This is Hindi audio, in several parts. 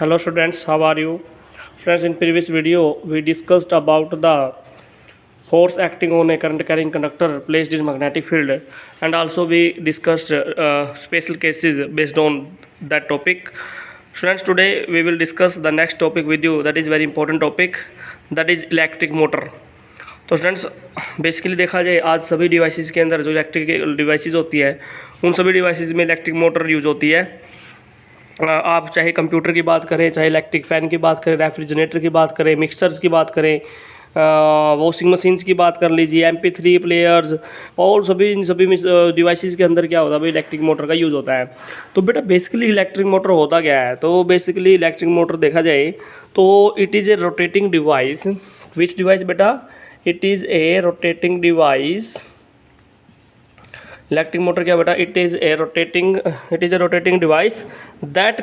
Hello students, how are you? Friends, in previous video we discussed about the force acting on a current carrying conductor placed in magnetic field, and also we discussed special cases based on that topic. Students, today we will discuss the next topic with you, that is very important topic, that is electric motor. तो स्टूडेंट्स बेसिकली देखा जाए आज सभी डिवाइसेस के अंदर जो इलेक्ट्रिक डिवाइसेस होती है उन सभी डिवाइसेस में इलेक्ट्रिक मोटर यूज होती है। आप चाहे कंप्यूटर की बात करें, चाहे इलेक्ट्रिक फ़ैन की बात करें, रेफ्रिजरेटर की बात करें, मिक्सर्स की बात करें, वॉशिंग मशीन्स की बात कर लीजिए, MP3 प्लेयर्स और सभी डिवाइसेस के अंदर क्या होता है भाई, इलेक्ट्रिक मोटर का यूज़ होता है। तो बेटा बेसिकली इलेक्ट्रिक मोटर होता क्या है? तो बेसिकली इलेक्ट्रिक मोटर देखा जाए तो it is a rotating device. Which device बेटा? It is a rotating device. Electric motor क्या बेटा? It is a rotating device that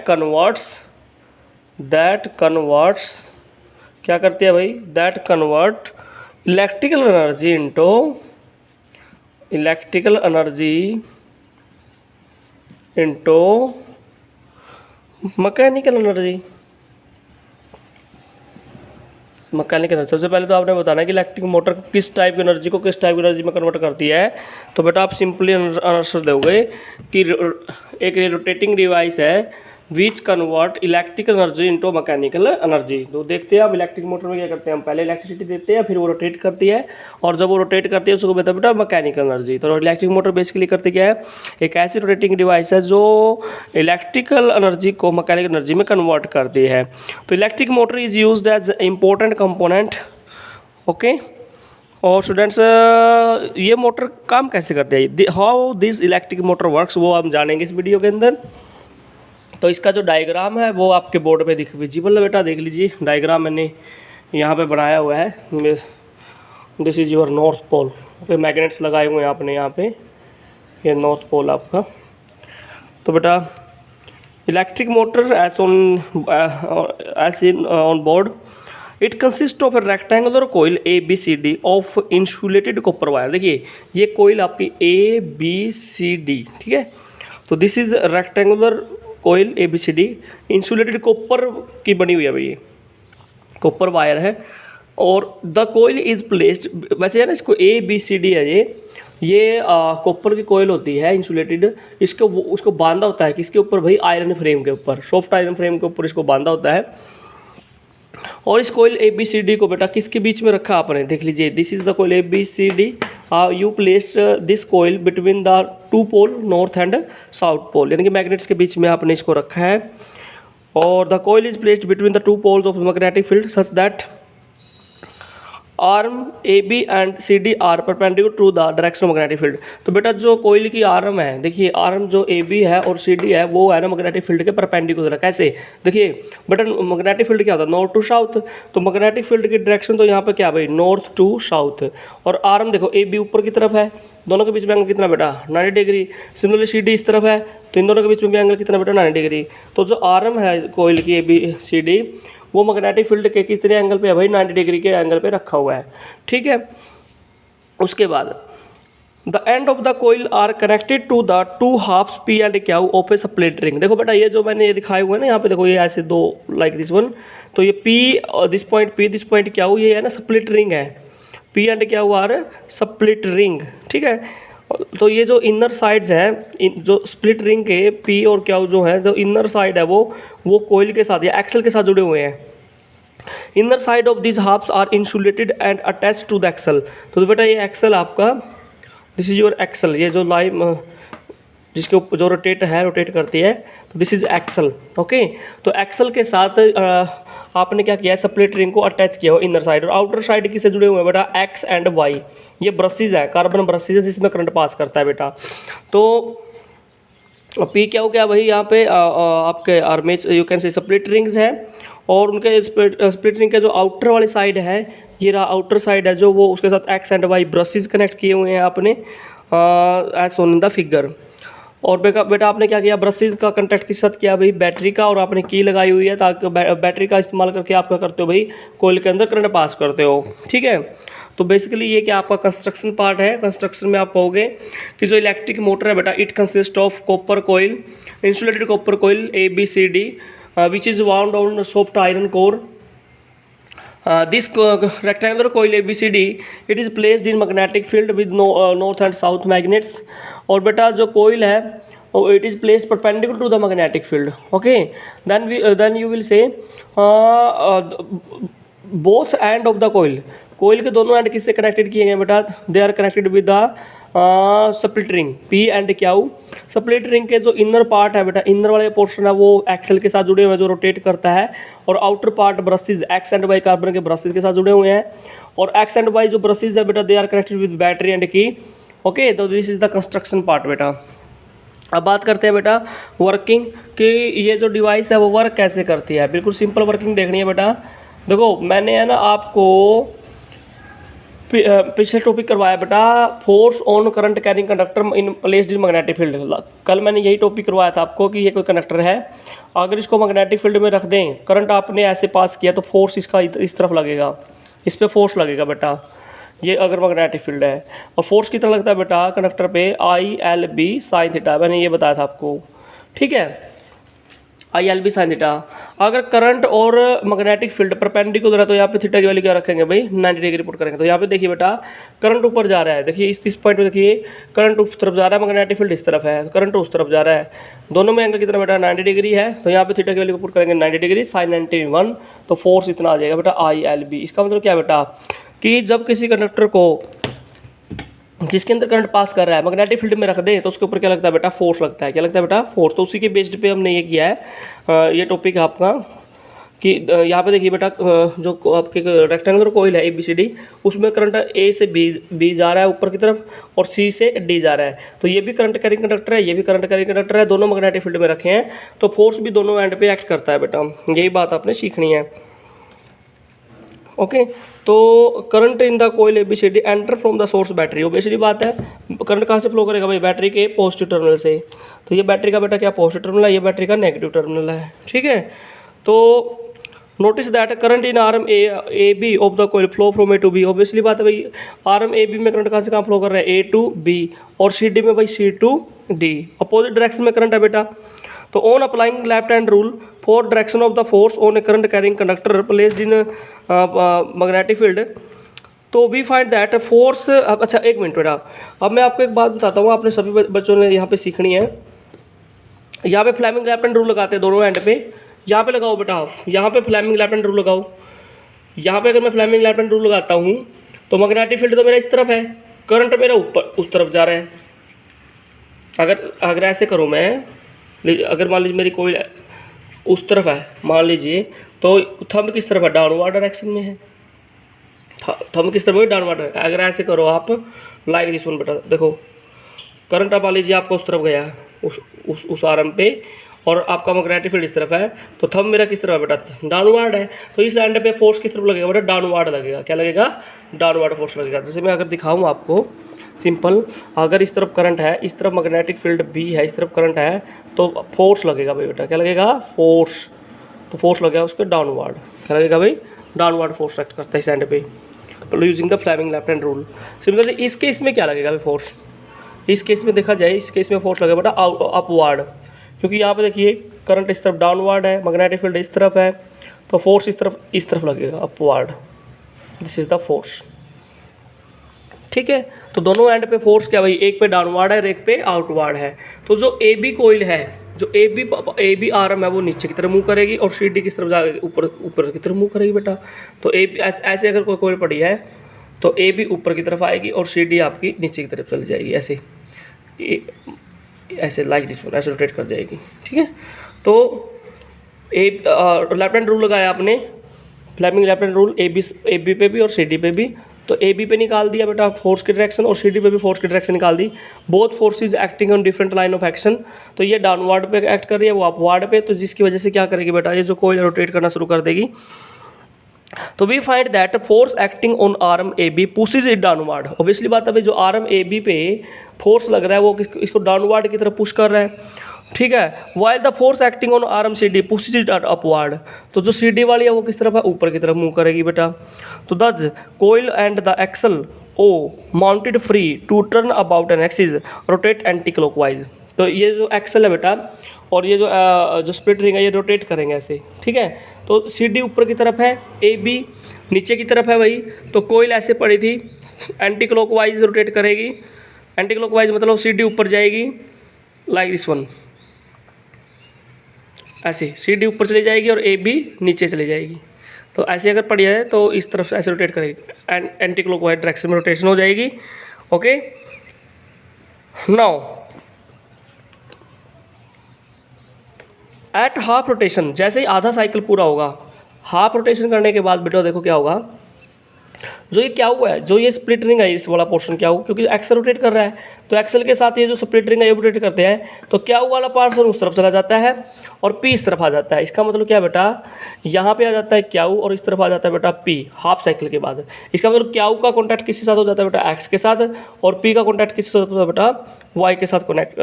converts क्या करती है भाई? That convert electrical energy into mechanical energy. सबसे पहले तो आपने बताना है कि इलेक्ट्रिक मोटर किस टाइप की एनर्जी को किस टाइप की एनर्जी में कन्वर्ट करती है। तो बेटा आप सिंपली आंसर दोगे कि एक रोटेटिंग डिवाइस है which convert electrical energy into mechanical energy. तो देखते हैं आप इलेक्ट्रिक मोटर में क्या करते हैं, हम पहले इलेक्ट्रिसिटी देते हैं, फिर वो रोटेट करती है, और जब वो रोटेट करती है उसको कहते हैं बेटा मैकेनिकल एनर्जी। तो इलेक्ट्रिक मोटर बेसिकली करती क्या है? एक ऐसी रोटेटिंग डिवाइस है जो इलेक्ट्रिकल एनर्जी को मैकेनिकल एनर्जी में कन्वर्ट करती है। तो electric motor is used as important component. Okay, और स्टूडेंट्स ये मोटर काम कैसे करते हैं, how this electric motor works, वो हम जानेंगे इस वीडियो के अंदर। तो इसका जो डायग्राम है वो आपके बोर्ड पे विजिबल है बेटा, देख लीजिए डायग्राम मैंने यहाँ पे बनाया हुआ है। This is your north pole. Okay, magnets लगाए हुए हैं आपने यहाँ पे, ये नॉर्थ पोल आपका। तो बेटा electric motor as on board it consist of a rectangular coil ABCD of insulated copper wire. देखिए ये कोयल आपकी ABCD, ठीक है। तो this is rectangular coil ABCD insulated copper की बनी हुई है भाई, ये कॉपर वायर है। और द कोयल इज प्लेस्ड, वैसे है ना इसको ABCD है ये कॉपर की कोयल होती है इंसुलेटेड, उसको बांधा होता है किसके ऊपर भाई? आयरन फ्रेम के ऊपर, सॉफ्ट आयरन फ्रेम के ऊपर इसको बांधा होता है। और इस कोयल ABCD को बेटा किसके बीच में रखा आपने? देख लीजिए this is the coil ABCD, you placed this coil between the two pole north and south pole, यानी कि मैग्नेट्स के बीच में आपने इसको रखा है। और the coil is placed between the two poles of magnetic field such that arm AB and CD are perpendicular to the direction of magnetic field. तो बेटा जो कोयल की आर्म है, देखिए आर्म जो AB है और CD है वो है ना मैग्नेटिक फील्ड के परपेंडिकुलर है। कैसे? देखिए बेटा मैग्नेटिक फील्ड क्या होता है? North to south. तो मैग्नेटिक फील्ड की डायरेक्शन तो यहाँ पे क्या भाई? North to south. और आर्म देखो AB ऊपर की तरफ है, दोनों के बीच में एंगल कितना बेटा? 90 डिग्री। सिमिलरली CD इस तरफ है, तो इन दोनों के बीच में भी एंगल कितना बेटा? 90 डिग्री। तो जो आर्म है कोयल की ABCD वो मैग्नेटिक फील्ड के कितने एंगल पे है भाई? 90 डिग्री के एंगल पे रखा हुआ है, ठीक है। उसके बाद the end of the coil are connected to the two halves P and Q of a split ring. देखो बेटा ये जो मैंने ये दिखाए हुए हैं ना यहाँ पे, देखो ये ऐसे दो लाइक दिस वन, तो ये P और दिस पॉइंट Q, ये है ना स्प्लिट रिंग है। P and Q are split ring, ठीक है। तो ये जो इनर साइड्स हैं, जो स्प्लिट रिंग के P और Q जो है, जो इनर साइड है वो कोयल के साथ या एक्सल के साथ जुड़े हुए हैं। Inner side of this halves are insulated and attach to the axle. तो बेटा ये एक्सल आपका, दिस इज योर एक्सल, ये जो लाइन जिसके ऊपर जो रोटेट करती है, तो दिस इज एक्सल। ओके, तो एक्सल के साथ आपने क्या किया है? स्प्लिट रिंग को अटैच किया हो इनर साइड। और आउटर साइड किससे जुड़े हुए हैं बेटा? X एंड Y, ये ब्रशेज है, कार्बन ब्रशेज है जिसमें करंट पास करता है बेटा। तो P क्या भाई यहाँ पे आपके armature you can say split rings हैं, और उनके स्प्लिट रिंग के जो आउटर वाली साइड है, ये रहा आउटर साइड है जो, वो उसके साथ X and Y brushes connect किए हुए हैं आपने as shown in the figure. और बेटा आपने क्या किया? ब्रशेज का कंटेक्ट किस साथ किया भाई? बैटरी का, और आपने की लगाई हुई है ताकि बैटरी का इस्तेमाल करके आप क्या करते हो भाई? कोयल के अंदर करंट पास करते हो, ठीक है। तो बेसिकली ये क्या आपका कंस्ट्रक्शन पार्ट है। कंस्ट्रक्शन में आप कहोगे कि जो इलेक्ट्रिक मोटर है बेटा, it consist of copper coil, insulated copper coil ABCD which is wound on soft iron core. This rectangular coil ABCD, it is placed in magnetic field with north and south magnets. और बेटा जो कोयल है it is placed perpendicular to the magnetic field. Okay, then you will say both end of the coil. कोयल के दोनों एंड किससे कनेक्टेड किए गए बेटा? They are connected with the split ring P and Q. Split ring के जो इनर पार्ट है बेटा, इनर वाले पोर्शन है वो एक्सल के साथ जुड़े हुए हैं जो रोटेट करता है, और outer part brushes X and Y carbon के ब्रशेज के साथ जुड़े हुए हैं, और X एंड Y जो ब्रशेज है बेटा they are connected with battery and key. Okay, तो this is the construction part बेटा. अब बात करते हैं बेटा वर्किंग कि ये जो डिवाइस है वो वर्क कैसे करती है. बिल्कुल सिंपल वर्किंग देखनी है बेटा. देखो मैंने है ना आपको पिछले टॉपिक करवाया बेटा force on current carrying conductor in placed in magnetic field. कल मैंने यही टॉपिक करवाया था आपको कि ये कोई कंडक्टर है, अगर इसको मैग्नेटिक फील्ड में रख दें, करंट आपने ऐसे पास किया तो फोर्स इसका इस तरफ लगेगा, इस पर फोर्स लगेगा बेटा. ये अगर मैग्नेटिक फील्ड है, और फोर्स कितना लगता है बेटा कंडक्टर पे ILB साइन थीटा. मैंने ये बताया था आपको, ठीक है, ILB साइन थीटा. अगर करंट और मैग्नेटिक फील्ड परपेंडिकुलर है तो यहाँ पे थीटा की वैल्यू क्या रखेंगे भाई 90 डिग्री पुट करेंगे. तो यहाँ पे देखिए बेटा करंट ऊपर जा रहा है, देखिए इस पॉइंट पे देखिए करंट उस तरफ जा रहा है, मैग्नेटिक फील्ड इस तरफ है, करंट उस तरफ जा रहा है, दोनों में एंगल कितना बेटा 90 डिग्री है. तो यहाँ पे थीटा की वैल्यू पुट करेंगे 90 डिग्री साइन 91, तो फोर्स इतना आ जाएगा बेटा ILB. इसका मतलब क्या बेटा कि जब किसी कंडक्टर को जिसके अंदर करंट पास कर रहा है मैग्नेटिक फील्ड में रख दे तो उसके ऊपर क्या लगता है बेटा फोर्स लगता है. क्या लगता है बेटा फोर्स. तो उसी के बेस्ड पे हमने ये किया है, ये टॉपिक है आपका कि यहाँ पे देखिए बेटा जो आपके रेक्टेंगुलर कोयल है ABCD, उसमें करंट A से B जा रहा है ऊपर की तरफ, और C से D जा रहा है. तो ये भी करंट कैरिंग कंडक्टर है, ये भी करंट कैरिंग कंडक्टर है, दोनों मैग्नेटिक फील्ड में रखे हैं, तो फोर्स भी दोनों एंड पे एक्ट करता है बेटा. यही बात आपने सीखनी है. ओके, तो current in the coil ABCD enter from the source battery. Obviously बात है, करंट कहाँ से फ्लो करेगा भाई बैटरी के पॉजिटिव टर्मिनल से. तो ये बैटरी का बेटा क्या पॉजिटिव टर्मिनल है, ये बैटरी का नेगेटिव टर्मिनल है, ठीक है. तो notice that current in arm AB of the coil flow from A to B. Obviously बात है भाई आर्म AB में करंट कहाँ से कहाँ फ्लो कर रहा है A to B, और CD में भाई C to D. Opposite direction में करंट है बेटा. तो on applying left hand rule for direction of the force on A current carrying conductor placed in magnetic field, तो वी फाइंड दैट फोर्स. अच्छा एक मिनट बेटा, अब मैं आपको एक बात बताता हूँ, आपने सभी बच्चों ने यहाँ पे सीखनी है. यहाँ पे फ्लेमिंग लेफ्ट हैंड रूल लगाते हैं दोनों एंड पे. यहाँ पे लगाओ बेटा, यहाँ पे फ्लेमिंग लेफ्ट हैंड रूल लगाओ. यहाँ पे अगर मैं फ्लेमिंग लेफ्ट हैंड रूल लगाता हूँ तो मैग्नेटिक फील्ड तो मेरा इस तरफ है, करंट मेरा ऊपर उस तरफ जा रहा है. अगर ऐसे करूँ मैं, अगर मान लीजिए मेरी कोई उस तरफ है मान लीजिए, तो थंब किस तरफ है डाउनवर्ड डायरेक्शन में है, थंब किस तरफ है डाउनवर्ड. अगर ऐसे करो आप लाइक दिस वन बेटा, देखो करंट मान लीजिए आपका उस तरफ गया उस आर्म पे, और आपका मैग्नेटिक फील्ड इस तरफ है, तो थंब मेरा किस तरफ है बेटा डाउनवर्ड है. तो इस एंड पे फोर्स किस तरफ लगेगा बेटा डाउनवर्ड लगेगा. क्या लगेगा डाउनवर्ड फोर्स लगेगा. जैसे मैं अगर दिखाऊँ आपको सिंपल, अगर इस तरफ करंट है, इस तरफ मैग्नेटिक फील्ड B है, इस तरफ करंट है, तो फोर्स लगेगा भाई बेटा. क्या लगेगा फोर्स. तो फोर्स लगेगा उसके डाउनवर्ड. क्या लगेगा भाई डाउनवर्ड फोर्स एक्ट करता है इस एंड पे using the Fleming left hand rule. Similarly इस केस में क्या लगेगा भाई फोर्स. इस केस में देखा जाए, इस केस में फोर्स लगेगा बेटा अपवर्ड, क्योंकि यहाँ पे देखिए करंट इस तरफ डाउनवर्ड है, मैग्नेटिक फील्ड इस तरफ है, तो फोर्स इस तरफ लगेगा upward. This is the force, ठीक है. तो दोनों एंड पे फोर्स क्या भाई, एक पे डाउनवर्ड है और एक पे आउटवर्ड है. तो जो AB कोयल है, जो AB आर्म है वो नीचे की तरफ मूव करेगी, और CD किस तरफ जाएगी ऊपर की तरफ मूव करेगी बेटा. तो AB ऐसे अगर कोई कोयल पड़ी है तो AB ऊपर की तरफ आएगी और CD आपकी नीचे की तरफ चली जाएगी, ऐसे लाइक दिस वन, ऐसे रोटेट कर जाएगी, ठीक है. तो लेफ्ट हैंड रूल लगाया आपने, Fleming left hand rule AB पे भी और CD पे भी. तो AB पे निकाल दिया बेटा फोर्स की डायरेक्शन, और CD पे भी फोर्स की डायरेक्शन निकाल दी. Both forces acting on different line of action. तो ये डाउनवर्ड पे एक्ट कर रही है, वो अपवर्ड पे, तो जिसकी वजह से क्या करेगी बेटा ये जो कोयल रोटेट करना शुरू कर देगी. तो we find that force acting on arm AB pushes it downward. Obviously बात है भाई जो आर्म AB पे फोर्स लग रहा है वो इसको डाउनवर्ड की तरफ पुश कर रहा है, ठीक है. While the force acting on arm CD pushes it upward. तो जो CD वाली है वो किस तरफ है ऊपर की तरफ मूव करेगी बेटा. तो thus coil and the axle O mounted free to turn about an axis rotate anticlockwise. तो ये जो एक्सल है बेटा और ये जो स्प्लिट रिंग है ये रोटेट करेंगे ऐसे, ठीक है। तो सी डी ऊपर की तरफ है, ए बी नीचे की तरफ है भाई, तो कोयल ऐसे पड़ी थी, एंटी क्लॉकवाइज रोटेट करेगी। एंटी क्लॉकवाइज मतलब सी डी ऊपर जाएगी लाइक दिस वन, ऐसे सी डी ऊपर चली जाएगी और ए बी नीचे चली जाएगी। तो ऐसे अगर पड़ी है तो इस तरफ से ऐसे रोटेट करेगी, एंटी क्लॉकवाइज डायरेक्शन में रोटेशन हो जाएगी। Okay, now at half rotation, जैसे ही आधा साइकिल पूरा होगा, हाफ रोटेशन करने के बाद बेटा देखो क्या होगा, जो ये क्या हुआ है, जो ये स्प्लिट रिंग है इस वाला पोर्शन क्या हुआ, क्योंकि एक्सल रोटेट कर रहा है तो एक्सल के साथ ये जो स्प्लिट रिंग है ये रोटेट करते हैं, तो क्या वाला पोर्शन उस तरफ चला जाता है और पी इस तरफ आ जाता है। इसका मतलब क्या है बेटा, यहाँ पे आ जाता है क्या और इस तरफ आ जाता है बेटा पी हाफ साइकिल के बाद। इसका मतलब क्या का कॉन्टैक्ट किसके साथ हो जाता है बेटा, एक्स के साथ, और पी का कॉन्टैक्ट किसके साथ होता है बेटा, वाई के साथ कनेक्ट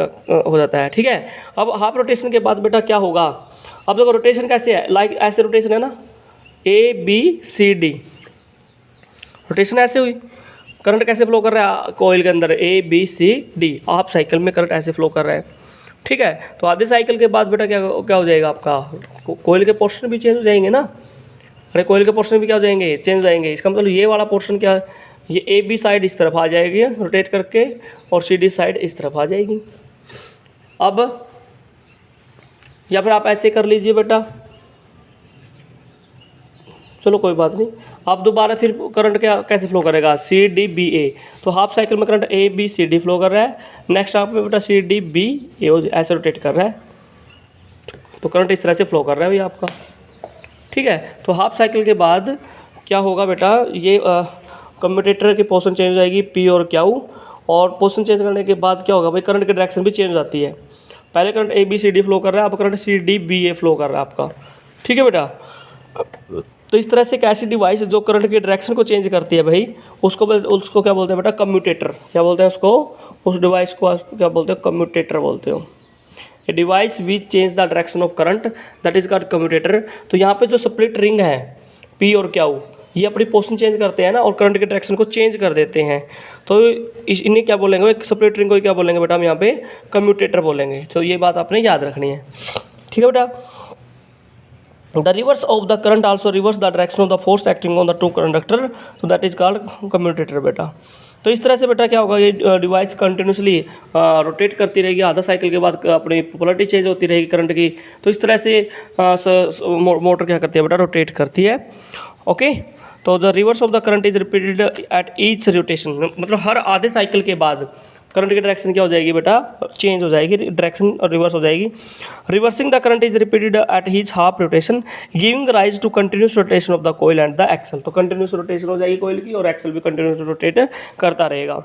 हो जाता है, ठीक है। अब हाफ रोटेशन के बाद बेटा क्या होगा, अब देखो रोटेशन कैसे है, लाइक ऐसे रोटेशन है ना, A B C D rotation ऐसे हुई। करंट कैसे फ्लो कर रहा है कोयल के अंदर, A B C D, half cycle में करंट ऐसे फ्लो कर रहा है, ठीक है। तो आधे साइकिल के बाद बेटा क्या क्या हो जाएगा आपका, कोयल के पोर्शन भी चेंज हो जाएंगे ना, अरे कोयल के पोर्शन भी क्या हो जाएंगे, चेंज हो जाएंगे। इसका मतलब ये वाला पोर्शन क्या है, ये ए बी साइड इस तरफ आ जाएगी रोटेट करके और सी डी साइड इस तरफ आ जाएगी। अब या फिर आप ऐसे कर लीजिए बेटा, चलो कोई बात नहीं। अब दोबारा फिर करंट क्या कैसे फ्लो करेगा, सी डी बी ए, तो हाफ साइकिल में current A B C D flow कर रहा है, नेक्स्ट आप में बेटा सी डी बी ए ऐसे रोटेट कर रहा है, तो करंट इस तरह से फ्लो कर रहा है भैया आपका, ठीक है। तो हाफ साइकिल के बाद क्या होगा बेटा, ये कम्यूटेटर की पोजीशन चेंज हो जाएगी पी और क्यू, और पोजीशन चेंज करने के बाद क्या होगा भाई, करंट की डायरेक्शन भी चेंज हो जाती है। पहले current A B C D flow कर रहा है, अब current C D B A flow कर रहा है आपका, ठीक है बेटा। तो इस तरह से एक ऐसी डिवाइस जो करंट की डायरेक्शन को चेंज करती है भाई, उसको क्या बोलते हैं बेटा, कम्यूटेटर। क्या बोलते हैं उसको, उस डिवाइस को क्या बोलते हैं, कम्यूटेटर बोलते हो। A device which change the direction of current that is called commutator. तो यहाँ पे जो स्प्लिट रिंग है पी और क्यू, ये अपनी पोजीशन चेंज करते हैं ना और करंट के डायरेक्शन को चेंज कर देते हैं, तो इन्हें क्या बोलेंगे, एक स्प्लिट रिंग को क्या बोलेंगे बेटा, हम यहाँ पे कम्यूटेटर बोलेंगे। तो ये बात आपने याद रखनी है, ठीक है बेटा। The reverse of the current also reverse the direction of the force acting on the two conductor, so that is called commutator बेटा। तो इस तरह से बेटा क्या होगा, ये डिवाइस कंटिन्यूसली रोटेट करती रहेगी, आधा साइकिल के बाद अपनी पोलरिटी चेंज होती रहेगी करंट की। तो इस तरह से मोटर क्या करती है बेटा, रोटेट करती है। ओके, तो the reverse of the current is repeated at each rotation, मतलब हर आधे साइकिल के बाद करंट की डायरेक्शन क्या हो जाएगी बेटा, चेंज हो जाएगी, डायरेक्शन रिवर्स हो जाएगी। Reversing the current is repeated at each half rotation giving rise to continuous rotation of the coil and the axle. तो कंटिन्यूस रोटेशन हो जाएगी कोयल की और एक्सल भी कंटिन्यूस रोटेट करता रहेगा।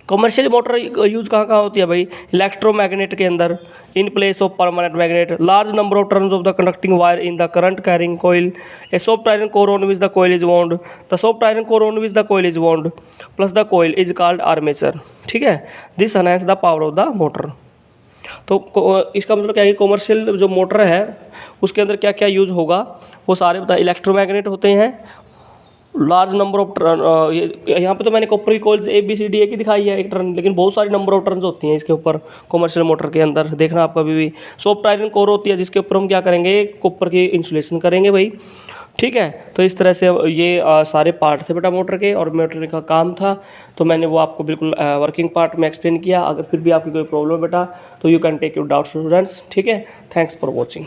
कमर्शियल मोटर यूज कहाँ कहाँ होती है भाई, इलेक्ट्रोमैग्नेट के अंदर, in place of permanent magnet, large number of turns of the conducting wire in the current carrying coil, a soft iron core on which the coil is wound, the soft iron core on which the coil is wound plus the coil is called armature, ठीक है। This enhance the power of the motor. तो इसका मतलब क्या है, कमर्शियल जो मोटर है उसके अंदर क्या क्या यूज़ होगा वो सारे बता, इलेक्ट्रोमैग्नेट होते हैं, लार्ज नंबर ऑफ टर्न, यहाँ पे तो मैंने कॉपर की coils A B C D एक ही दिखाई है एक टर्न, लेकिन बहुत सारी नंबर ऑफ टर्न्स होती हैं इसके ऊपर कमर्शियल मोटर के अंदर, देखना आप कभी भी। सॉफ्ट आयरन कोर होती है जिसके ऊपर हम क्या करेंगे, कॉपर की इंसुलेशन करेंगे भाई, ठीक है। तो इस तरह से ये सारे पार्ट थे बेटा मोटर के, और मोटर का काम था तो मैंने वो आपको बिल्कुल वर्किंग पार्ट में एक्सप्लेन किया। अगर फिर भी आपकी कोई प्रॉब्लम बेटा तो you can take your doubt students, ठीक है। Thanks for watching.